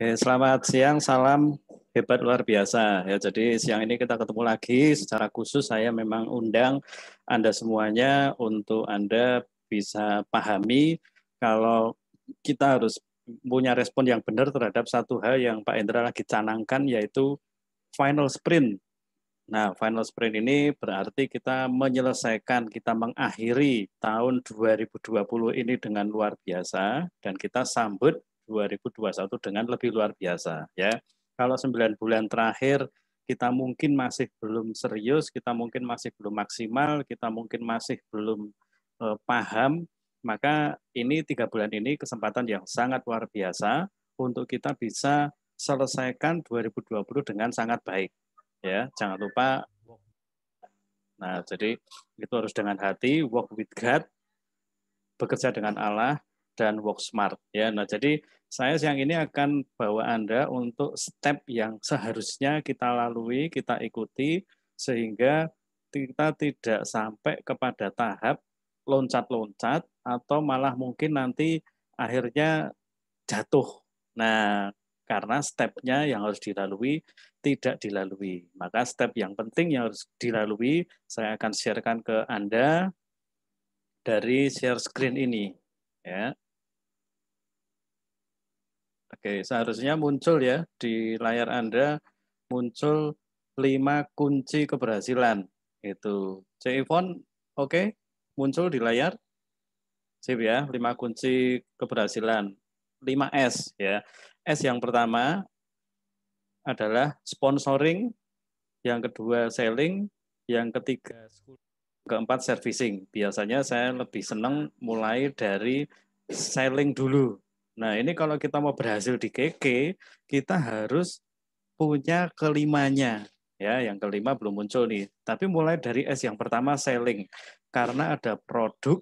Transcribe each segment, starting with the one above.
Selamat siang, salam hebat luar biasa. Ya, jadi siang ini kita ketemu lagi. Secara khusus saya memang undang Anda semuanya untuk Anda bisa pahami kalau kita harus punya respon yang benar terhadap satu hal yang Pak Indra lagi canangkan, yaitu final sprint. Nah, final sprint ini berarti kita menyelesaikan, kita mengakhiri tahun 2020 ini dengan luar biasa, dan kita sambut 2021 dengan lebih luar biasa. Ya, kalau 9 bulan terakhir kita mungkin masih belum serius, kita mungkin masih belum maksimal, kita mungkin masih belum paham, maka ini 3 bulan ini kesempatan yang sangat luar biasa untuk kita bisa selesaikan 2020 dengan sangat baik. Ya, jangan lupa. Nah, jadi itu harus dengan hati, walk with God, bekerja dengan Allah, dan work smart. Ya, nah jadi saya siang ini akan bawa Anda untuk step yang seharusnya kita lalui, kita ikuti, sehingga kita tidak sampai kepada tahap loncat-loncat, atau malah mungkin nanti akhirnya jatuh. Nah, karena stepnya yang harus dilalui tidak dilalui. Maka step yang penting yang harus dilalui saya akan sharekan ke Anda dari share screen ini. Ya. Oke, seharusnya muncul ya di layar Anda, muncul 5 kunci keberhasilan. Itu. Cik Ivon, oke? Muncul di layar? Sip ya, 5 kunci keberhasilan. 5S ya. S yang pertama adalah sponsoring, yang kedua selling, yang ketiga keempat servicing. Biasanya saya lebih senang mulai dari selling dulu. Nah, ini kalau kita mau berhasil di KK, kita harus punya kelimanya. Ya, yang kelima belum muncul nih. Tapi mulai dari S yang pertama, selling. Karena ada produk,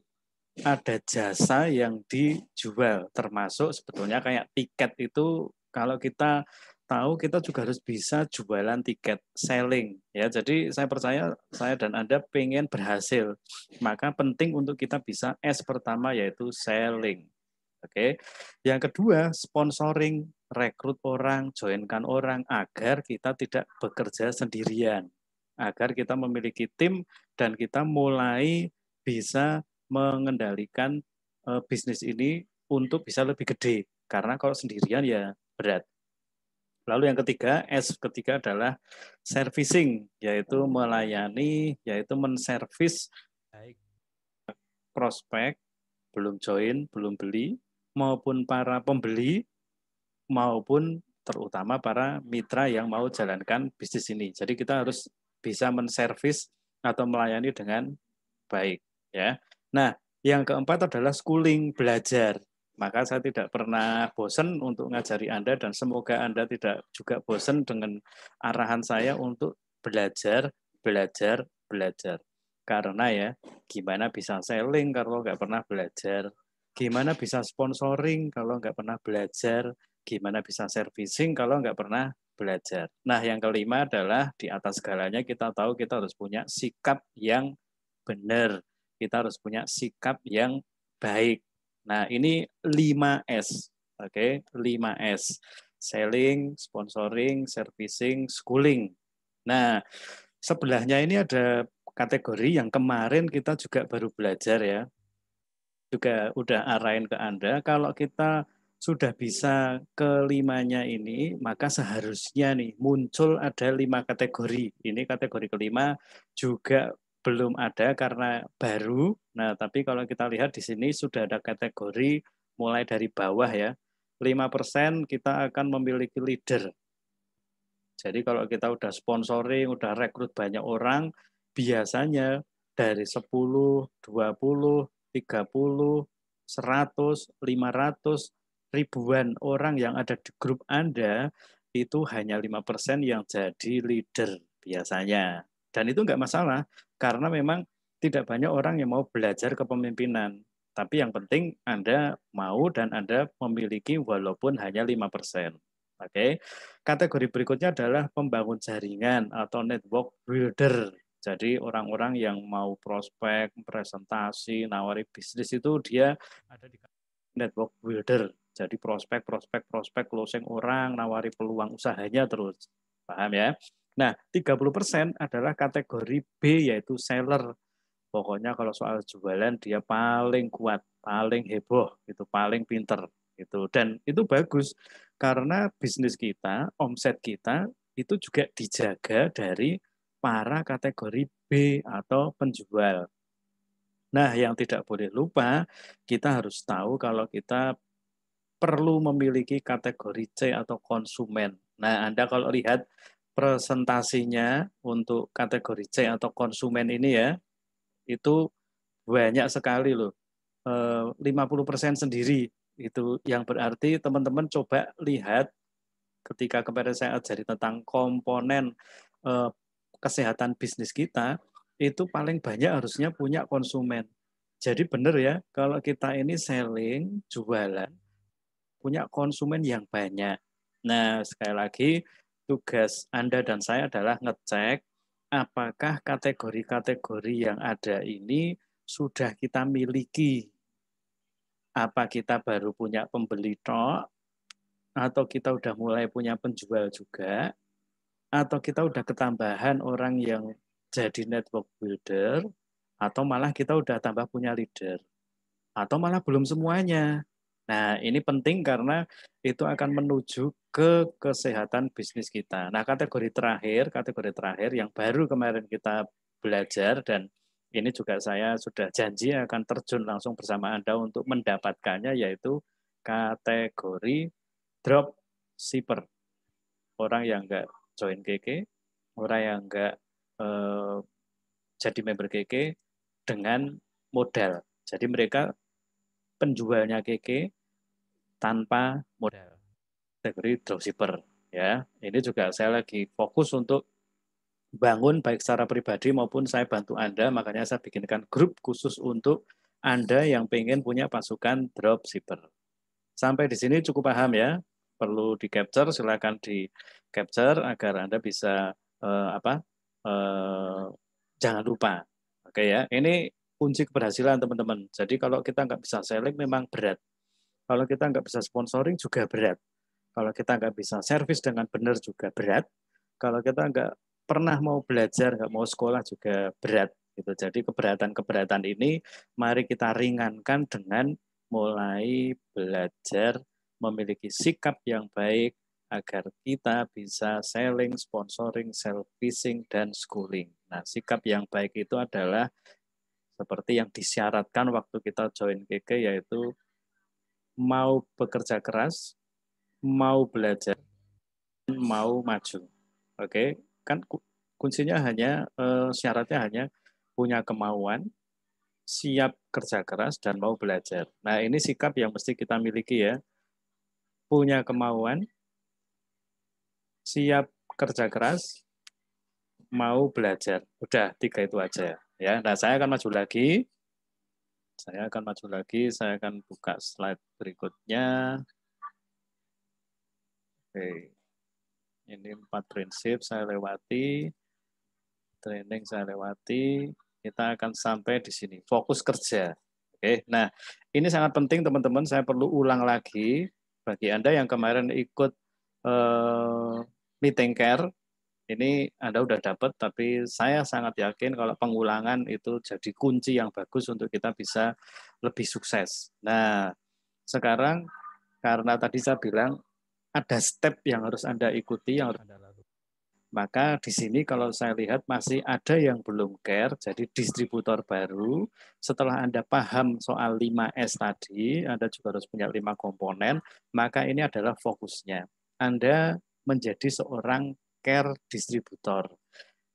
ada jasa yang dijual, termasuk sebetulnya kayak tiket itu. Kalau kita tahu, kita juga harus bisa jualan tiket, selling ya. Jadi saya percaya saya dan Anda pengen berhasil, maka penting untuk kita bisa S pertama, yaitu selling. Oke. Yang kedua, sponsoring, rekrut orang, joinkan orang agar kita tidak bekerja sendirian, agar kita memiliki tim dan kita mulai bisa mengendalikan bisnis ini untuk bisa lebih gede. Karena kalau sendirian ya berat. Lalu yang ketiga, S ketiga adalah servicing, yaitu melayani, yaitu menservis baik prospek, belum join, belum beli, maupun para pembeli, maupun terutama para mitra yang mau jalankan bisnis ini. Jadi kita harus bisa menservis atau melayani dengan baik. Ya. Nah, yang keempat adalah schooling, belajar. Maka saya tidak pernah bosan untuk ngajari Anda, dan semoga Anda tidak juga bosan dengan arahan saya untuk belajar, belajar, belajar. Karena ya, gimana bisa selling kalau nggak pernah belajar? Gimana bisa sponsoring kalau nggak pernah belajar? Gimana bisa servicing kalau nggak pernah belajar? Nah, yang kelima adalah di atas segalanya kita tahu kita harus punya sikap yang benar. Kita harus punya sikap yang baik. Nah, ini 5S. Oke, 5S. Selling, sponsoring, servicing, schooling. Nah, sebelahnya ini ada kategori yang kemarin kita juga baru belajar ya. Juga udah arahin ke Anda, kalau kita sudah bisa kelimanya ini, maka seharusnya nih muncul ada 5 kategori. Ini kategori kelima juga belum ada karena baru. Nah, tapi kalau kita lihat di sini sudah ada kategori mulai dari bawah ya. 5% kita akan memiliki leader. Jadi kalau kita udah sponsoring, udah rekrut banyak orang, biasanya dari 10, 20, 30, 100, 500, ribuan orang yang ada di grup Anda, itu hanya 5% yang jadi leader biasanya. Dan itu nggak masalah, karena memang tidak banyak orang yang mau belajar kepemimpinan. Tapi yang penting Anda mau dan Anda memiliki walaupun hanya 5%. Oke. Kategori berikutnya adalah pembangun jaringan atau network builder. Jadi orang-orang yang mau prospek, presentasi, nawari bisnis itu dia ada di network builder. Jadi prospek, closing orang, nawari peluang usahanya terus. Paham ya? Nah, 30% adalah kategori B, yaitu seller. Pokoknya kalau soal jualan dia paling kuat, paling heboh, itu paling pinter. Dan itu bagus karena bisnis kita, omset kita itu juga dijaga dari para kategori B atau penjual. Nah, yang tidak boleh lupa, kita harus tahu kalau kita perlu memiliki kategori C atau konsumen. Nah, Anda kalau lihat presentasinya untuk kategori C atau konsumen ini ya, itu banyak sekali loh. 50% sendiri. Itu yang berarti teman-teman coba lihat ketika kemarin saya ajari tentang komponen eh, kesehatan bisnis kita, itu paling banyak harusnya punya konsumen. Jadi benar ya, kalau kita ini selling, jualan, punya konsumen yang banyak. Nah, sekali lagi, tugas Anda dan saya adalah ngecek apakah kategori-kategori yang ada ini sudah kita miliki. Apa kita baru punya pembeli tok, atau kita udah mulai punya penjual juga, atau kita udah ketambahan orang yang jadi network builder, atau malah kita udah tambah punya leader, atau malah belum semuanya. Nah, ini penting karena itu akan menuju ke kesehatan bisnis kita. Nah, kategori terakhir yang baru kemarin kita belajar dan ini juga saya sudah janji akan terjun langsung bersama Anda untuk mendapatkannya, yaitu kategori drop shipper. Orang yang enggak join KK, orang yang enggak jadi member KK dengan modal. Jadi mereka penjualnya KK tanpa modal. Kategori dropshipper ya. Ini juga saya lagi fokus untuk bangun baik secara pribadi maupun saya bantu Anda, makanya saya bikinkan grup khusus untuk Anda yang pengen punya pasukan dropshipper. Sampai di sini cukup paham ya? Perlu di-capture, silakan di-capture agar Anda bisa jangan lupa. Oke ya, ini kunci keberhasilan teman-teman. Jadi kalau kita nggak bisa selling memang berat. Kalau kita nggak bisa sponsoring juga berat. Kalau kita nggak bisa servis dengan benar juga berat. Kalau kita nggak pernah mau belajar, nggak mau sekolah juga berat. Gitu. Jadi keberatan-keberatan ini mari kita ringankan dengan mulai belajar memiliki sikap yang baik agar kita bisa selling, sponsoring, self-fishing, dan schooling. Nah, sikap yang baik itu adalah seperti yang disyaratkan waktu kita join KK, yaitu mau bekerja keras, mau belajar, mau maju. Oke, kan kuncinya hanya syaratnya hanya punya kemauan, siap kerja keras dan mau belajar. Nah, ini sikap yang mesti kita miliki ya. Punya kemauan, siap kerja keras, mau belajar. Udah, 3 itu aja ya. Nah, saya akan maju lagi. Saya akan buka slide berikutnya. Oke. Ini 4 prinsip saya lewati, training saya lewati, kita akan sampai di sini, fokus kerja. Oke, nah ini sangat penting teman-teman, saya perlu ulang lagi bagi Anda yang kemarin ikut meeting care, ini Anda udah dapat, tapi saya sangat yakin kalau pengulangan itu jadi kunci yang bagus untuk kita bisa lebih sukses. Nah, sekarang karena tadi saya bilang ada step yang harus Anda ikuti, yang harus Anda lakukan. Maka di sini kalau saya lihat masih ada yang belum care, jadi distributor baru. Setelah Anda paham soal 5S tadi, Anda juga harus punya 5 komponen, maka ini adalah fokusnya. Anda menjadi seorang care distributor,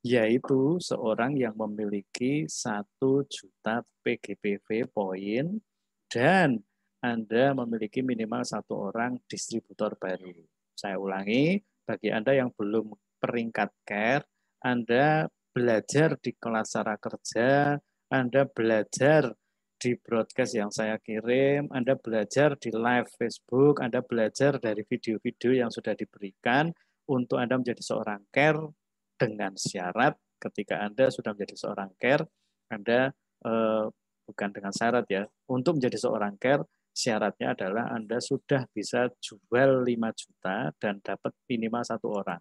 yaitu seorang yang memiliki 1 juta PGPV poin dan Anda memiliki minimal 1 orang distributor baru. Saya ulangi, bagi Anda yang belum peringkat care, Anda belajar di kelas cara kerja, Anda belajar di broadcast yang saya kirim, Anda belajar di live Facebook, Anda belajar dari video-video yang sudah diberikan untuk Anda menjadi seorang care dengan syarat ketika Anda sudah menjadi seorang care, Anda bukan dengan syarat ya, untuk menjadi seorang care, syaratnya adalah Anda sudah bisa jual 5 juta dan dapat minimal 1 orang.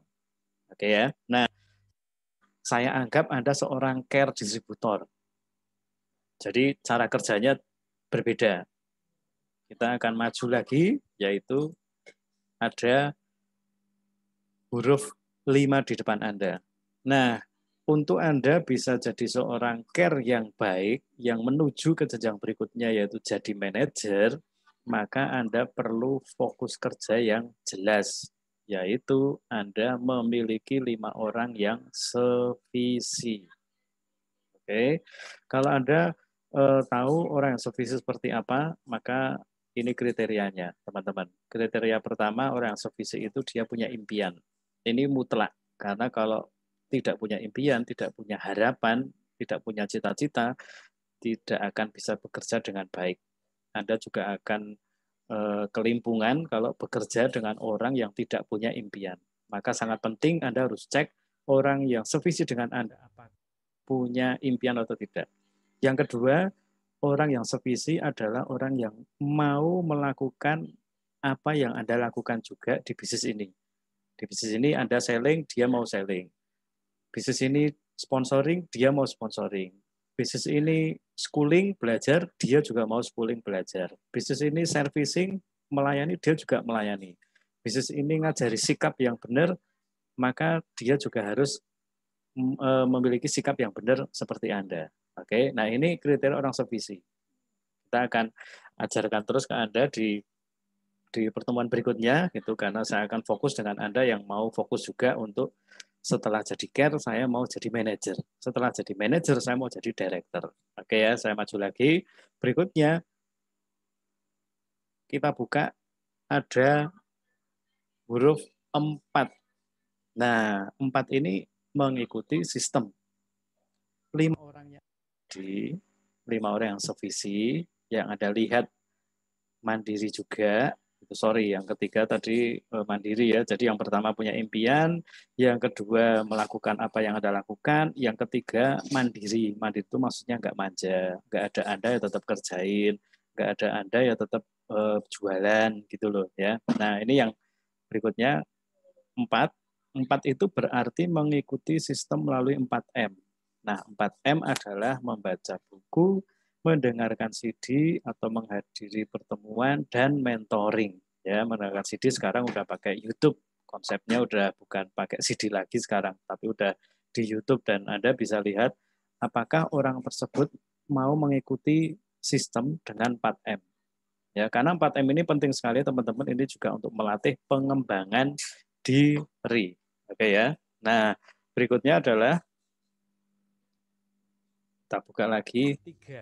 Oke ya. Nah, saya anggap Anda seorang care distributor. Jadi cara kerjanya berbeda. Kita akan maju lagi, yaitu ada huruf 5 di depan Anda. Nah, untuk Anda bisa jadi seorang care yang baik, yang menuju ke jenjang berikutnya yaitu jadi manajer, maka Anda perlu fokus kerja yang jelas, yaitu Anda memiliki 5 orang yang sevisi. Oke, kalau Anda tahu orang yang sevisi seperti apa, maka ini kriterianya, teman-teman. Kriteria pertama, orang yang sevisi itu dia punya impian. Ini mutlak, karena kalau tidak punya impian, tidak punya harapan, tidak punya cita-cita, tidak akan bisa bekerja dengan baik. Anda juga akan kelimpungan kalau bekerja dengan orang yang tidak punya impian. Maka sangat penting Anda harus cek orang yang sevisi dengan Anda apa punya impian atau tidak. Yang kedua, orang yang sevisi adalah orang yang mau melakukan apa yang Anda lakukan juga di bisnis ini. Di bisnis ini Anda selling, dia mau selling. Bisnis ini sponsoring, dia mau sponsoring. Bisnis ini schooling, belajar, dia juga mau schooling, belajar. Bisnis ini servicing, melayani, dia juga melayani. Bisnis ini ngajari sikap yang benar, maka dia juga harus memiliki sikap yang benar seperti Anda. Oke, nah ini kriteria orang sevisi. Kita akan ajarkan terus ke Anda di pertemuan berikutnya, gitu, karena saya akan fokus dengan Anda yang mau fokus juga untuk setelah jadi care, saya mau jadi manajer. Setelah jadi manajer, saya mau jadi director. Oke ya, saya maju lagi. Berikutnya, kita buka ada huruf 4. Nah, 4 ini mengikuti sistem 5 orangnya di 5 orang yang sevisi, yang Anda lihat mandiri juga. Sorry, yang ketiga tadi mandiri ya. Jadi yang pertama punya impian, yang kedua melakukan apa yang Anda lakukan, yang ketiga mandiri. Mandiri itu maksudnya nggak manja, nggak ada Anda ya tetap kerjain, nggak ada Anda ya tetap jualan gitu loh ya. Nah ini yang berikutnya 4. 4 itu berarti mengikuti sistem melalui 4M. Nah, 4M adalah membaca buku, mendengarkan CD, atau menghadiri pertemuan, dan mentoring. Ya, mendengarkan CD sekarang udah pakai YouTube. Konsepnya udah bukan pakai CD lagi sekarang, tapi udah di YouTube, dan Anda bisa lihat apakah orang tersebut mau mengikuti sistem dengan 4M. Ya, karena 4M ini penting sekali teman-teman, ini juga untuk melatih pengembangan diri. Oke ya. Nah, berikutnya adalah kita buka lagi 3.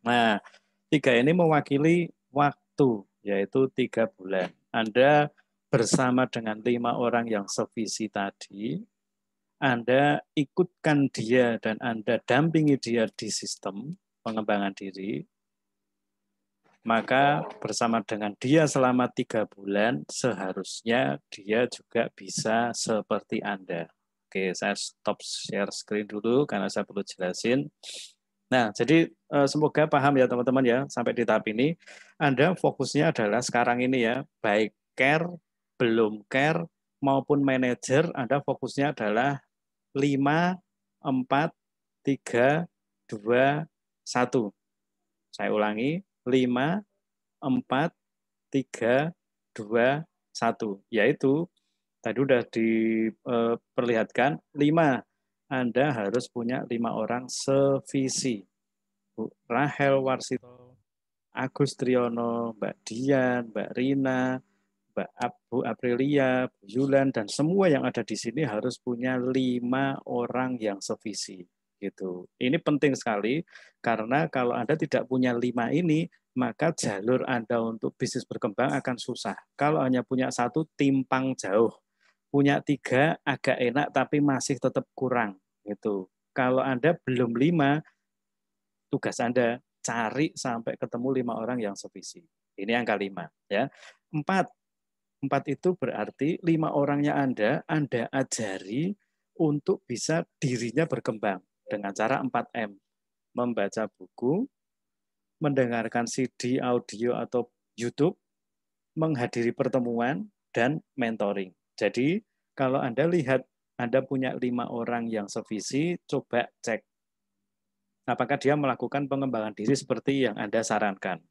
Nah, 3 ini mewakili waktu, yaitu 3 bulan. Anda bersama dengan 5 orang yang sevisi tadi, Anda ikutkan dia dan Anda dampingi dia di sistem pengembangan diri, maka bersama dengan dia selama 3 bulan, seharusnya dia juga bisa seperti Anda. Oke, saya stop share screen dulu karena saya perlu jelasin. Nah, jadi semoga paham ya teman-teman ya, sampai di tahap ini. Anda fokusnya adalah sekarang ini ya, baik care, belum care, maupun manajer, Anda fokusnya adalah 5, 4, 3, 2, 1. Saya ulangi, 5, 4, 3, 2, 1. Yaitu, tadi sudah diperlihatkan, 5. Anda harus punya 5 orang sevisi. Bu Rahel Warsito, Agus Triyono, Mbak Dian, Mbak Rina, Bu Aprilia, Bu Yulan, dan semua yang ada di sini harus punya 5 orang yang sevisi. Gitu. Ini penting sekali, karena kalau Anda tidak punya 5 ini, maka jalur Anda untuk bisnis berkembang akan susah. Kalau hanya punya 1, timpang jauh. Punya 3, agak enak, tapi masih tetap kurang. Gitu. Kalau Anda belum 5, tugas Anda cari sampai ketemu 5 orang yang sevisi. Ini angka 5. Ya. 4 itu berarti 5 orangnya Anda ajari untuk bisa dirinya berkembang dengan cara 4M. Membaca buku, mendengarkan CD, audio, atau YouTube, menghadiri pertemuan, dan mentoring. Jadi kalau Anda lihat Anda punya 5 orang yang sevisi, coba cek apakah dia melakukan pengembangan diri seperti yang Anda sarankan.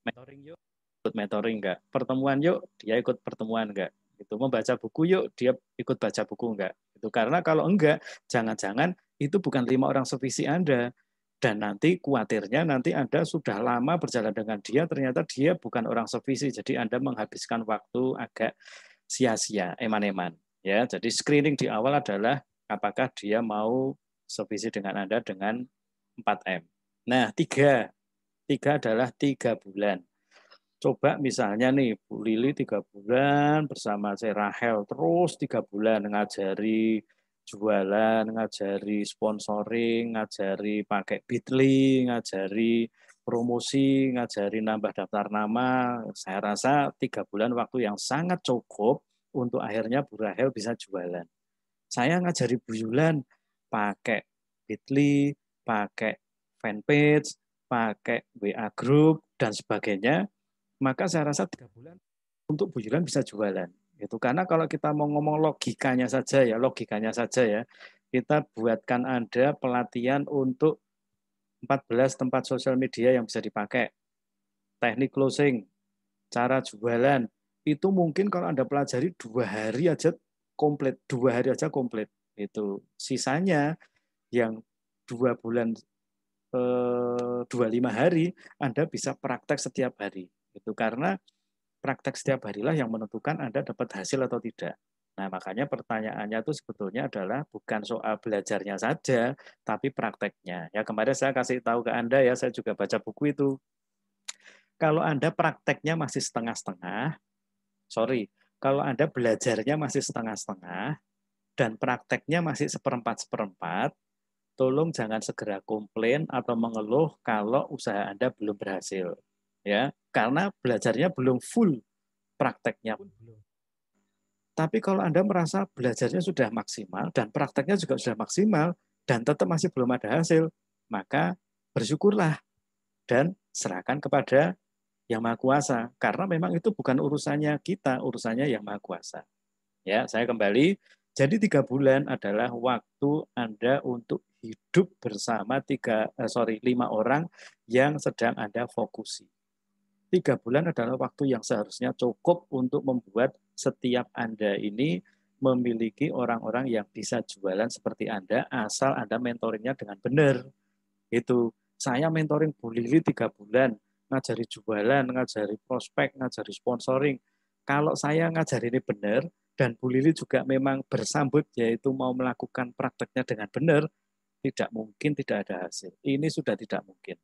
Mentoring yuk, ikut mentoring enggak? Pertemuan yuk, dia ikut pertemuan enggak? Itu membaca buku yuk, dia ikut baca buku enggak? Itu karena kalau enggak, jangan-jangan itu bukan 5 orang sevisi Anda. Dan nanti khawatirnya nanti Anda sudah lama berjalan dengan dia, ternyata dia bukan orang sevisi, jadi Anda menghabiskan waktu agak sia-sia, eman-eman. Ya, jadi screening di awal adalah apakah dia mau sevisi dengan Anda dengan 4M. Nah, tiga adalah 3 bulan. Coba misalnya nih, Bu Lili 3 bulan bersama saya Rahel, terus 3 bulan ngajari jualan, ngajari sponsoring, ngajari pakai Bitly, ngajari promosi, ngajari nambah daftar nama. Saya rasa 3 bulan waktu yang sangat cukup untuk akhirnya Bu Rahel bisa jualan. Saya ngajari Bu Yulan pakai Bitly, pakai fanpage, pakai WA group, dan sebagainya, maka saya rasa 3 bulan untuk Bu Yulan bisa jualan. Itu karena kalau kita mau ngomong logikanya saja ya, kita buatkan Anda pelatihan untuk 14 tempat sosial media yang bisa dipakai, teknik closing, cara jualan, itu mungkin kalau Anda pelajari 2 hari aja komplit, 2 hari aja komplit. Itu sisanya yang 2 bulan 25 hari Anda bisa praktek setiap hari. Itu karena praktek setiap harilah yang menentukan Anda dapat hasil atau tidak. Nah, makanya pertanyaannya itu sebetulnya adalah bukan soal belajarnya saja, tapi prakteknya. Ya, kemarin saya kasih tahu ke Anda ya, saya juga baca buku itu. Kalau Anda prakteknya masih setengah-setengah, kalau Anda belajarnya masih setengah-setengah, dan prakteknya masih seperempat-seperempat, tolong jangan segera komplain atau mengeluh kalau usaha Anda belum berhasil. Ya, karena belajarnya belum full, prakteknya pun belum. Tapi kalau Anda merasa belajarnya sudah maksimal dan prakteknya juga sudah maksimal dan tetap masih belum ada hasil, maka bersyukurlah dan serahkan kepada Yang Maha Kuasa. Karena memang itu bukan urusannya kita, urusannya Yang Maha Kuasa. Ya, saya kembali. Jadi 3 bulan adalah waktu Anda untuk hidup bersama 5 orang yang sedang Anda fokusi. 3 bulan adalah waktu yang seharusnya cukup untuk membuat setiap Anda ini memiliki orang-orang yang bisa jualan seperti Anda, asal Anda mentoringnya dengan benar. Itu saya mentoring Bu Lili 3 bulan, ngajari jualan, ngajari prospek, ngajari sponsoring. Kalau saya ngajari ini benar, dan Bu Lili juga memang bersambut, yaitu mau melakukan prakteknya dengan benar, tidak mungkin tidak ada hasil. Ini sudah tidak mungkin.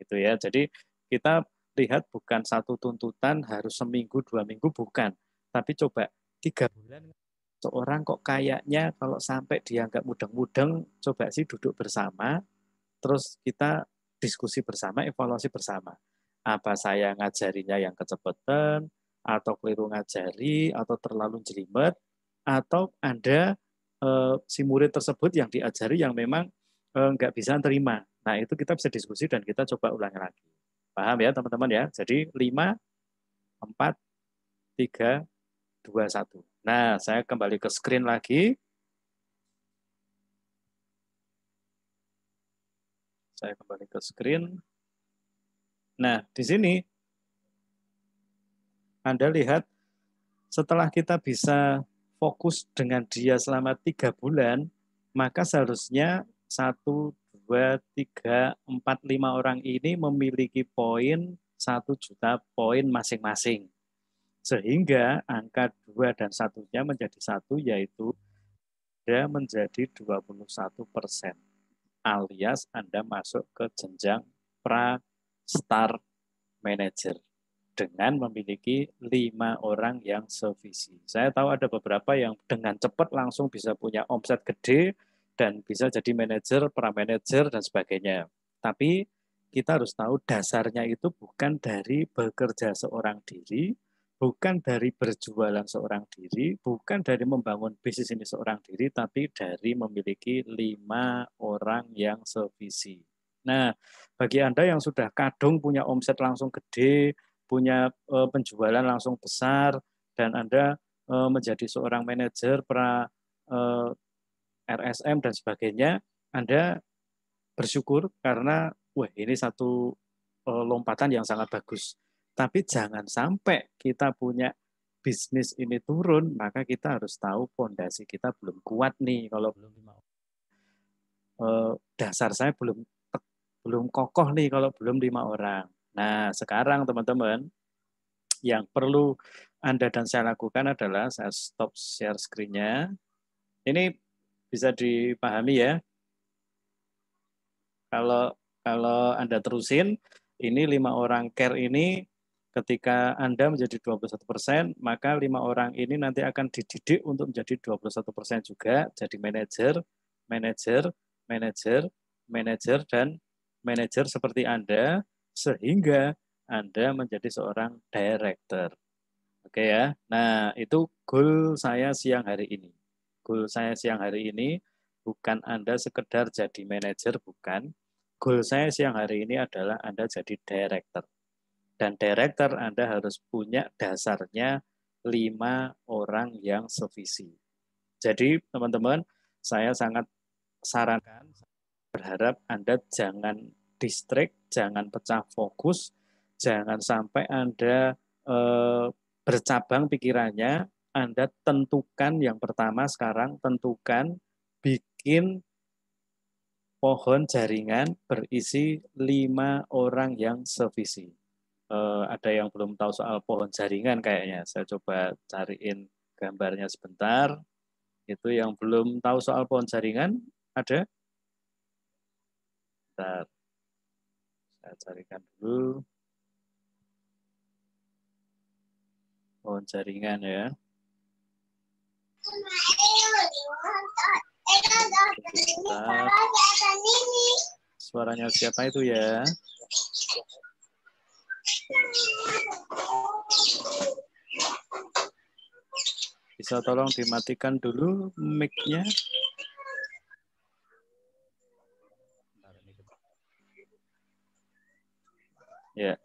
Gitu ya. Jadi kita lihat bukan satu tuntutan harus seminggu, 2 minggu, bukan. Tapi coba 3 bulan seorang kok kayaknya kalau sampai dia nggak mudeng-mudeng, coba sih duduk bersama, terus kita diskusi bersama, evaluasi bersama. Apa saya ngajarinya yang kecepatan, atau keliru ngajari, atau terlalu jelimet, atau Anda si murid tersebut yang diajari yang memang nggak bisa terima. Nah, itu kita bisa diskusi dan kita coba ulangi lagi. Paham ya teman-teman ya? Jadi 5, 4, 3, 2, 1. Nah, saya kembali ke screen lagi. Saya kembali ke screen. Nah, di sini Anda lihat setelah kita bisa fokus dengan dia selama 3 bulan, maka seharusnya 1, 2, 3, 4, 5 orang ini memiliki poin 1 juta poin masing-masing. Sehingga angka 2 dan 1-nya menjadi 1, yaitu Anda menjadi 21%. Alias Anda masuk ke jenjang pra-star manager dengan memiliki 5 orang yang sevisi. Saya tahu ada beberapa yang dengan cepat langsung bisa punya omset gede dan bisa jadi manajer, pra-manajer, dan sebagainya. Tapi kita harus tahu dasarnya itu bukan dari bekerja seorang diri, bukan dari berjualan seorang diri, bukan dari membangun bisnis ini seorang diri, tapi dari memiliki 5 orang yang sevisi. Nah, bagi Anda yang sudah kadung punya omset langsung gede, punya penjualan langsung besar, dan Anda menjadi seorang manajer RSM dan sebagainya, Anda bersyukur karena wah ini satu lompatan yang sangat bagus. Tapi jangan sampai kita punya bisnis ini turun, maka kita harus tahu fondasi kita belum kuat nih. Kalau belum dasar saya belum kokoh nih kalau belum 5 orang. Nah, sekarang teman-teman, yang perlu Anda dan saya lakukan adalah saya stop share screen-nya. Ini bisa dipahami ya. Kalau Anda terusin, ini 5 orang care ini ketika Anda menjadi 21%, maka 5 orang ini nanti akan dididik untuk menjadi 21% juga, jadi manajer, manajer, manajer, manajer, dan manajer seperti Anda, sehingga Anda menjadi seorang director. Oke ya. Nah, itu goal saya siang hari ini. Goal saya siang hari ini bukan Anda sekedar jadi manajer, bukan. Goal saya siang hari ini adalah Anda jadi director. Dan director Anda harus punya dasarnya 5 orang yang sevisi. Jadi teman-teman, saya sangat sarankan, berharap Anda jangan distract, jangan pecah fokus, jangan sampai Anda bercabang pikirannya. Anda tentukan yang pertama sekarang, tentukan bikin pohon jaringan berisi 5 orang yang sevisi. Ada yang belum tahu soal pohon jaringan kayaknya. Saya coba cariin gambarnya sebentar. Itu yang belum tahu soal pohon jaringan, ada? Bentar. Saya carikan dulu pohon jaringan ya. Bentar. Suaranya siapa itu ya? Bisa tolong dimatikan dulu mic-nya? Ya.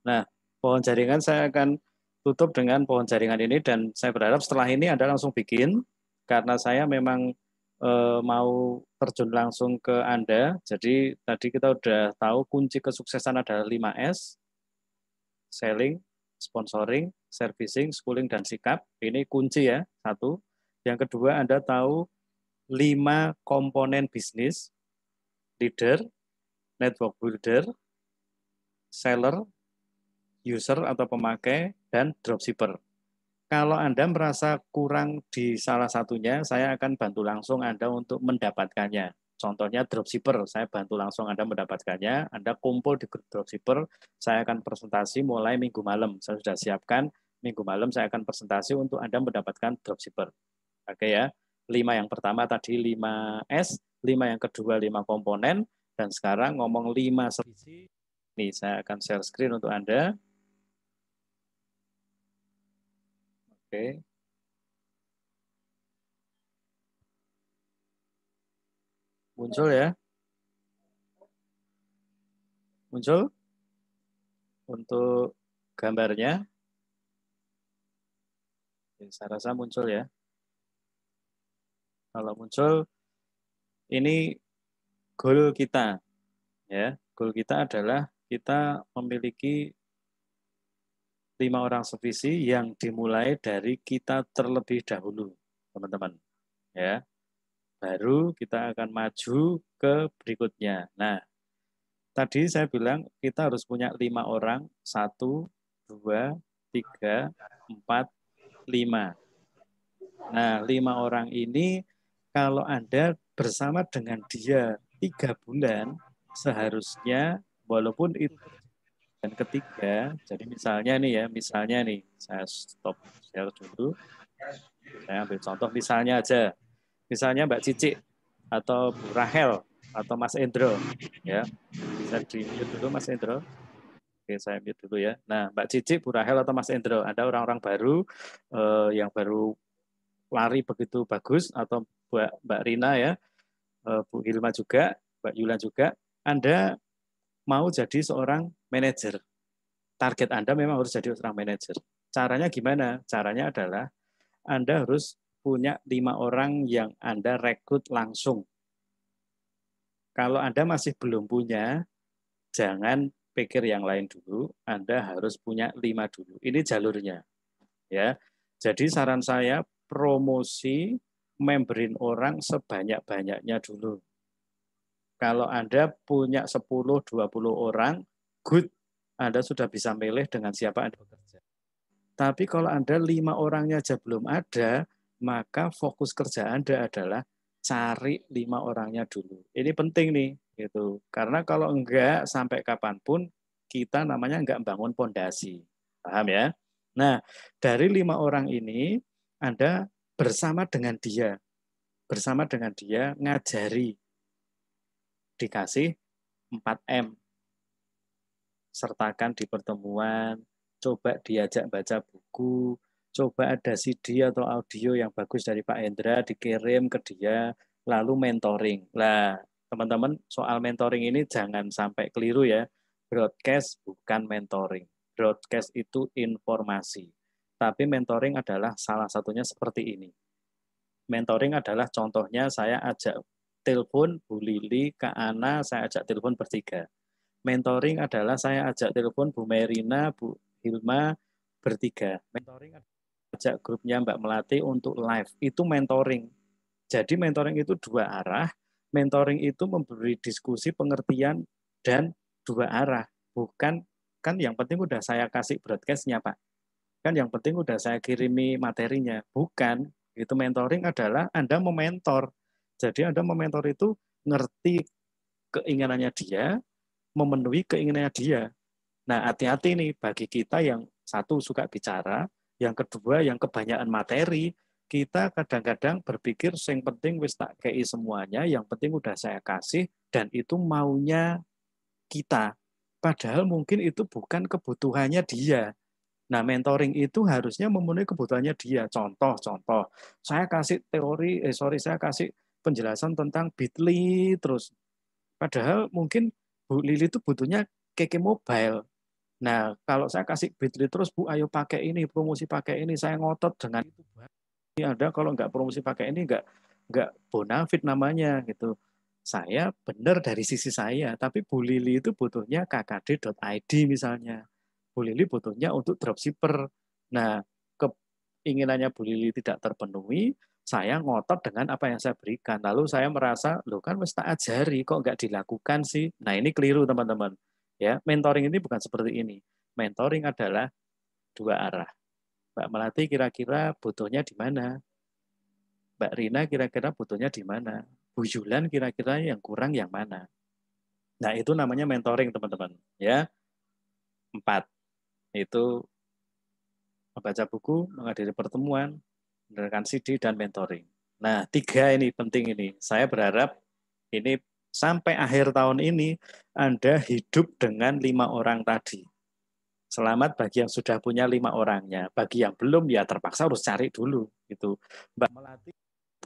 Nah, pohon jaringan saya akan tutup dengan pohon jaringan ini, dan saya berharap setelah ini Anda langsung bikin, karena saya memang mau terjun langsung ke Anda. Jadi tadi kita udah tahu kunci kesuksesan adalah 5S, selling, sponsoring, servicing, schooling, dan sikap. Ini kunci ya, satu. Yang kedua, Anda tahu 5 komponen bisnis, leader, network builder, seller, user atau pemakai, dan dropshipper. Kalau Anda merasa kurang di salah satunya, saya akan bantu langsung Anda untuk mendapatkannya. Contohnya dropshipper, saya bantu langsung Anda mendapatkannya. Anda kumpul di grup dropshipper, saya akan presentasi mulai minggu malam. Saya sudah siapkan, minggu malam saya akan presentasi untuk Anda mendapatkan dropshipper. Oke ya, 5 yang pertama tadi 5S, 5 yang kedua 5 komponen, dan sekarang ngomong 5 sevisi. Nih, saya akan share screen untuk Anda. Oke. Muncul ya. Muncul untuk gambarnya. Saya rasa muncul ya. Kalau muncul, ini goal kita. Ya, goal kita adalah kita memiliki 5 orang sevisi yang dimulai dari kita terlebih dahulu, teman-teman. Ya, baru kita akan maju ke berikutnya. Nah, tadi saya bilang kita harus punya 5 orang, 1, 2, 3, 4, 5. Nah, 5 orang ini kalau Anda bersama dengan dia 3 bulan, seharusnya walaupun itu dan ketiga, jadi misalnya nih, saya stop share dulu, saya ambil contoh misalnya aja, misalnya Mbak Cici atau Bu Rahel atau Mas Endro, ya, bisa di-mute dulu Mas Endro. Oke, saya mute dulu ya. Nah, Mbak Cici, Bu Rahel atau Mas Endro, ada orang-orang baru yang baru lari begitu bagus, atau Mbak Rina ya, Bu Hilma juga, Mbak Yula juga, Anda mau jadi seorang manajer. target Anda memang harus jadi seorang manajer. Caranya gimana? Caranya adalah Anda harus punya 5 orang yang Anda rekrut langsung. Kalau Anda masih belum punya, jangan pikir yang lain dulu, Anda harus punya 5 dulu. Ini jalurnya. Ya. Jadi saran saya promosi memberin orang sebanyak-banyaknya dulu. Kalau Anda punya 10-20 orang, good, Anda sudah bisa milih dengan siapa Anda bekerja. Tapi kalau Anda 5 orangnya aja belum ada, maka fokus kerja Anda adalah cari 5 orangnya dulu. Ini penting nih, gitu. Karena kalau enggak, sampai kapanpun, kita namanya enggak bangun pondasi. Paham ya? Nah, dari 5 orang ini, Anda bersama dengan dia ngajari, dikasih 4M, sertakan di pertemuan, coba diajak baca buku, coba ada CD atau audio yang bagus dari Pak Hendra dikirim ke dia, lalu mentoring. Lah, teman-teman, soal mentoring ini jangan sampai keliru ya. Broadcast bukan mentoring. Broadcast itu informasi. Tapi mentoring adalah salah satunya seperti ini. Mentoring adalah contohnya saya ajak telepon Bu Lili, Kak Ana, saya ajak telepon bertiga. Mentoring adalah saya ajak telepon Bu Merina, Bu Hilma bertiga. Mentoring adalah ajak grupnya Mbak Melati untuk live. Itu mentoring. Jadi mentoring itu dua arah. Mentoring itu memberi diskusi, pengertian, dan dua arah. Bukan, kan yang penting udah saya kasih broadcast-nya, Pak. Kan yang penting udah saya kirimi materinya. Bukan. Itu mentoring adalah Anda mementor. Jadi Anda mementor itu ngerti keinginannya dia, memenuhi keinginannya dia. Nah, hati-hati nih bagi kita yang satu suka bicara, yang kedua yang kebanyakan materi, kita kadang-kadang berpikir yang penting wis tak kei semuanya, yang penting udah saya kasih dan itu maunya kita. Padahal mungkin itu bukan kebutuhannya dia. Nah, mentoring itu harusnya memenuhi kebutuhannya dia. Contoh, saya kasih saya kasih penjelasan tentang Bitly terus. Padahal mungkin Bu Lili itu butuhnya keke mobile. Nah, kalau saya kasih Bitly terus, Bu, ayo pakai ini, promosi pakai ini, saya ngotot dengan itu. Ini ada kalau nggak promosi pakai ini nggak bonafit namanya gitu. Saya benar dari sisi saya, tapi Bu Lili itu butuhnya kkd.id misalnya. Bu Lili butuhnya untuk dropshipper. Nah, keinginannya Bu Lili tidak terpenuhi, saya ngotot dengan apa yang saya berikan. Lalu saya merasa, loh kan mesti ajari, kok nggak dilakukan sih? Nah, ini keliru teman-teman. Ya, mentoring ini bukan seperti ini. Mentoring adalah dua arah. Mbak Melati kira-kira butuhnya di mana? Mbak Rina kira-kira butuhnya di mana? Bu Yulan kira-kira yang kurang yang mana? Nah, itu namanya mentoring, teman-teman. Ya, 4. Itu membaca buku, menghadiri pertemuan, mendengarkan CD, dan mentoring. Nah, 3 ini penting ini. Saya berharap ini sampai akhir tahun ini Anda hidup dengan 5 orang tadi. Selamat bagi yang sudah punya 5 orangnya. Bagi yang belum, ya terpaksa harus cari dulu. Gitu. Mbak Melati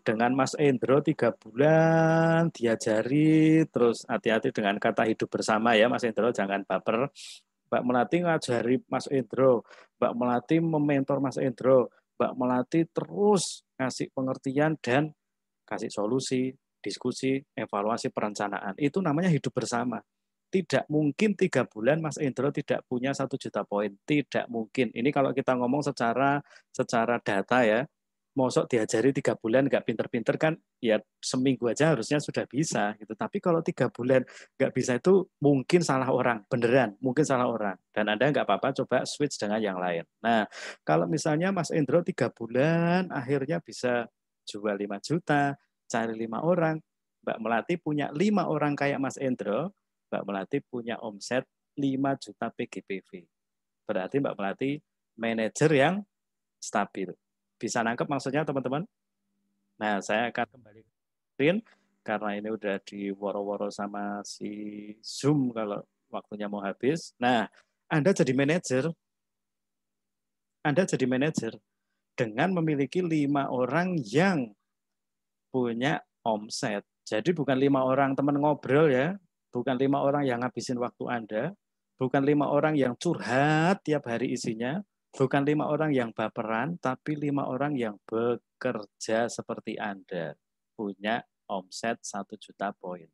dengan Mas Endro 3 bulan diajari, terus hati-hati dengan kata hidup bersama ya Mas Endro, jangan baper. Mbak Melati ngajari Mas Endro, Mbak Melati mementor Mas Endro, Mbak Melati terus ngasih pengertian dan kasih solusi, diskusi, evaluasi, perencanaan. Itu namanya hidup bersama. Tidak mungkin 3 bulan Mas Endro tidak punya 1 juta poin. Tidak mungkin. Ini kalau kita ngomong secara data ya, mosok diajari 3 bulan nggak pinter-pinter kan ya seminggu aja harusnya sudah bisa gitu. Tapi kalau 3 bulan nggak bisa itu mungkin salah orang, beneran mungkin salah orang. Dan Anda nggak apa-apa coba switch dengan yang lain. Nah, kalau misalnya Mas Endro 3 bulan akhirnya bisa jual 5 juta, cari 5 orang, Mbak Melati punya 5 orang kayak Mas Endro, Mbak Melati punya omset 5 juta PGPV. Berarti Mbak Melati manajer yang stabil. Bisa nangkep maksudnya teman-teman? Nah, saya akan kembali ke screen karena ini udah di woro-woro sama si Zoom kalau waktunya mau habis. Nah, Anda jadi manajer. Anda jadi manajer dengan memiliki 5 orang yang punya omset. Jadi bukan 5 orang teman ngobrol ya, bukan 5 orang yang ngabisin waktu Anda, Bukan 5 orang yang curhat tiap hari isinya, bukan 5 orang yang baperan, tapi 5 orang yang bekerja seperti Anda. Punya omset 1 juta poin.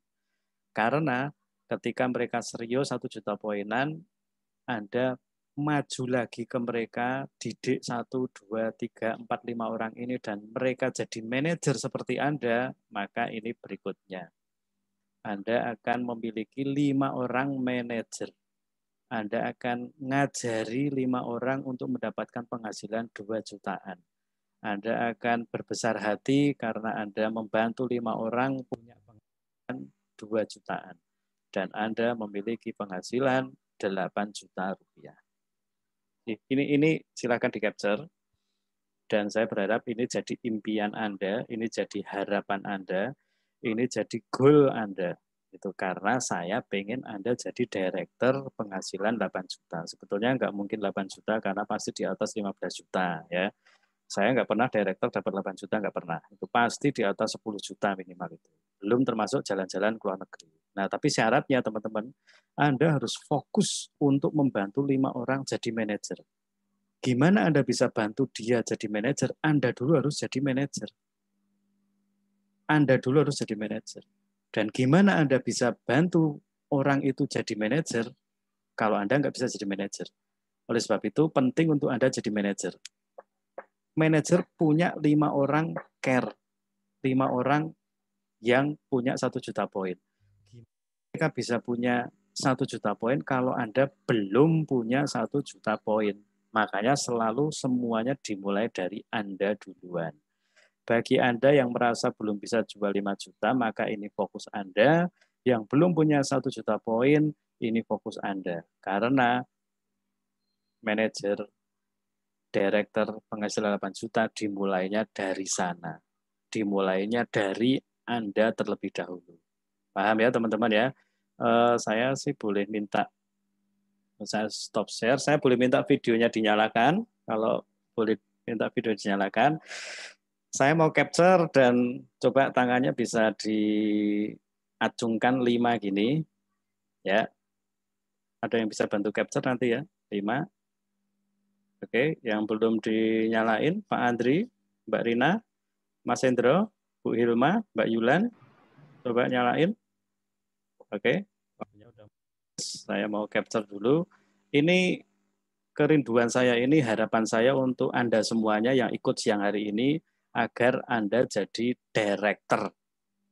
Karena ketika mereka serius 1 juta poinan, Anda maju lagi ke mereka, didik 1, 2, 3, 4, 5 orang ini, dan mereka jadi manajer seperti Anda, maka ini berikutnya. Anda akan memiliki 5 orang manajer. Anda akan ngajari 5 orang untuk mendapatkan penghasilan 2 jutaan. Anda akan berbesar hati karena Anda membantu 5 orang punya penghasilan 2 jutaan. Dan Anda memiliki penghasilan 8 juta rupiah. Ini silakan di-capture. Dan saya berharap ini jadi impian Anda, ini jadi harapan Anda, ini jadi goal Anda. Itu karena saya pengen Anda jadi director penghasilan 8 juta. Sebetulnya nggak mungkin 8 juta karena pasti di atas 15 juta ya. Saya nggak pernah director dapat 8 juta, nggak pernah. Itu pasti di atas 10 juta minimal itu. Belum termasuk jalan-jalan ke luar negeri. Nah, tapi syaratnya teman-teman, Anda harus fokus untuk membantu 5 orang jadi manajer. Gimana Anda bisa bantu dia jadi manajer? Anda dulu harus jadi manajer. Anda dulu harus jadi manajer. Dan gimana Anda bisa bantu orang itu jadi manajer kalau Anda nggak bisa jadi manajer? Oleh sebab itu, penting untuk Anda jadi manajer. Manajer punya 5 orang care. 5 orang yang punya 1 juta poin. Mereka bisa punya 1 juta poin kalau Anda belum punya 1 juta poin. Makanya selalu semuanya dimulai dari Anda duluan. Bagi Anda yang merasa belum bisa jual 5 juta, maka ini fokus Anda. Yang belum punya 1 juta poin, ini fokus Anda. Karena manajer, direktur penghasilan 8 juta dimulainya dari sana. Dimulainya dari Anda terlebih dahulu. Paham ya teman-teman ya? Saya sih boleh minta, saya stop share, saya boleh minta videonya dinyalakan. Kalau boleh minta video dinyalakan. Saya mau capture dan coba tangannya bisa diacungkan 5 gini. Ya. Ada yang bisa bantu capture nanti ya, 5. Oke, yang belum dinyalain, Pak Andri, Mbak Rina, Mas Hendro, Bu Hilma, Mbak Yulan, coba nyalain. Oke, saya mau capture dulu. Ini kerinduan saya ini, harapan saya untuk Anda semuanya yang ikut siang hari ini, agar Anda jadi director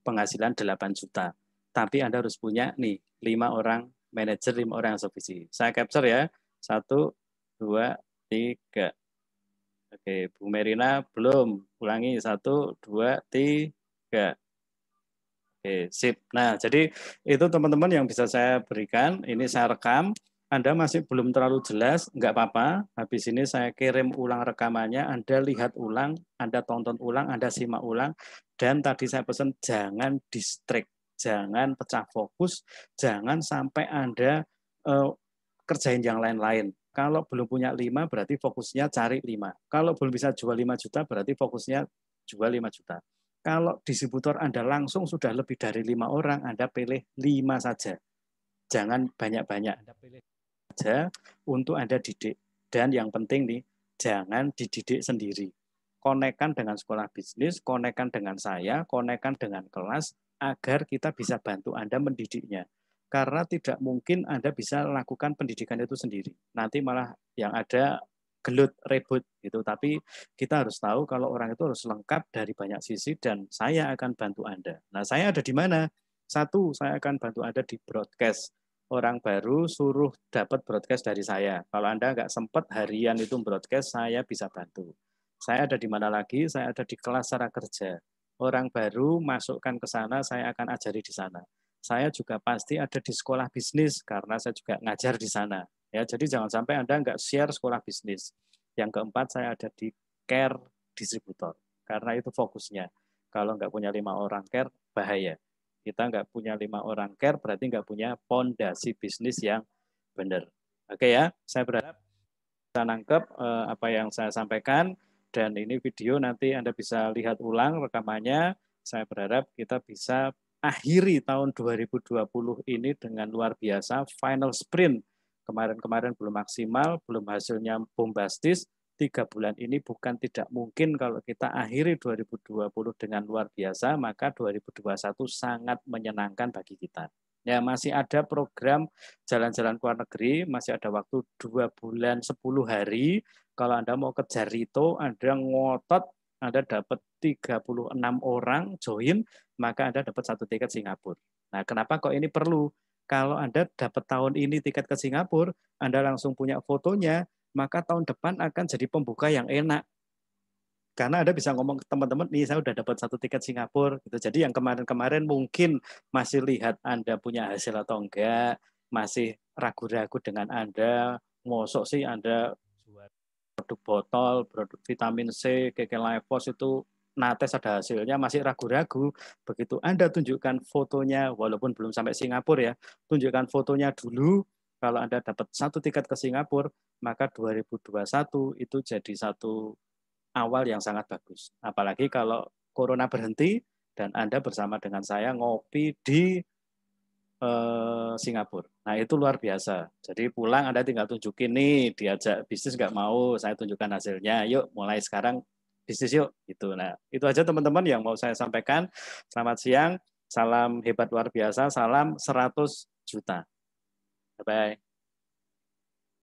penghasilan 8 juta. Tapi Anda harus punya nih 5 orang manajer, 5 orang supervisi. Saya capture ya. 1, 2, 3. Oke, Bu Merina belum. Ulangi 1, 2, 3. Oke, sip. Nah, jadi itu teman-teman yang bisa saya berikan. Ini saya rekam. Anda masih belum terlalu jelas, nggak apa-apa. Habis ini saya kirim ulang rekamannya, Anda lihat ulang, Anda tonton ulang, Anda simak ulang. Dan tadi saya pesan jangan distract, jangan pecah fokus, jangan sampai Anda kerjain yang lain-lain. Kalau belum punya 5, berarti fokusnya cari 5. Kalau belum bisa jual 5 juta, berarti fokusnya jual 5 juta. Kalau distributor Anda langsung sudah lebih dari 5 orang, Anda pilih 5 saja. Jangan banyak-banyak. Anda pilih saja untuk Anda didik. Dan yang penting nih, jangan dididik sendiri. Konekkan dengan sekolah bisnis, konekkan dengan saya, konekkan dengan kelas, agar kita bisa bantu Anda mendidiknya. Karena tidak mungkin Anda bisa lakukan pendidikan itu sendiri. Nanti malah yang ada gelut, rebut gitu. Tapi kita harus tahu kalau orang itu harus lengkap dari banyak sisi dan saya akan bantu Anda. Nah, saya ada di mana? 1, saya akan bantu Anda di broadcast. Orang baru suruh dapat broadcast dari saya. Kalau Anda nggak sempat harian itu broadcast, saya bisa bantu. Saya ada di mana lagi? Saya ada di kelas cara kerja. Orang baru masukkan ke sana, saya akan ajari di sana. Saya juga pasti ada di sekolah bisnis karena saya juga ngajar di sana. Ya, jadi jangan sampai Anda nggak share sekolah bisnis. Yang keempat, saya ada di care distributor. Karena itu fokusnya. Kalau nggak punya 5 orang care, bahaya. Kita nggak punya 5 orang care, berarti nggak punya fondasi bisnis yang benar. Oke ya, saya berharap bisa nangkep apa yang saya sampaikan. Dan ini video nanti Anda bisa lihat ulang rekamannya. Saya berharap kita bisa akhiri tahun 2020 ini dengan luar biasa, final sprint kemarin-kemarin belum maksimal, belum hasilnya bombastis, 3 bulan ini bukan tidak mungkin kalau kita akhiri 2020 dengan luar biasa, maka 2021 sangat menyenangkan bagi kita. Ya, masih ada program jalan-jalan ke luar negeri, masih ada waktu 2 bulan 10 hari. Kalau Anda mau kejar itu, Anda ngotot, Anda dapat 36 orang join, maka Anda dapat 1 tiket Singapura. Nah, kenapa kok ini perlu? Kalau Anda dapat tahun ini tiket ke Singapura, Anda langsung punya fotonya, maka tahun depan akan jadi pembuka yang enak. Karena Anda bisa ngomong ke teman-teman, nih saya udah dapat 1 tiket Singapura. Gitu. Jadi yang kemarin-kemarin mungkin masih lihat Anda punya hasil atau enggak, masih ragu-ragu dengan Anda, mosok sih Anda jual produk botol, produk vitamin C, KK Lifeforce itu nates ada hasilnya, masih ragu-ragu. Begitu Anda tunjukkan fotonya, walaupun belum sampai Singapura ya, tunjukkan fotonya dulu. Kalau Anda dapat 1 tiket ke Singapura, maka 2021 itu jadi satu awal yang sangat bagus. Apalagi kalau corona berhenti dan Anda bersama dengan saya ngopi di Singapura. Nah itu luar biasa. Jadi pulang Anda tinggal tunjukin nih, diajak bisnis nggak mau, saya tunjukkan hasilnya. Yuk mulai sekarang bisnis yuk. Gitu. Nah itu aja teman-teman yang mau saya sampaikan. Selamat siang, salam hebat luar biasa, salam 100 juta. Bye-bye.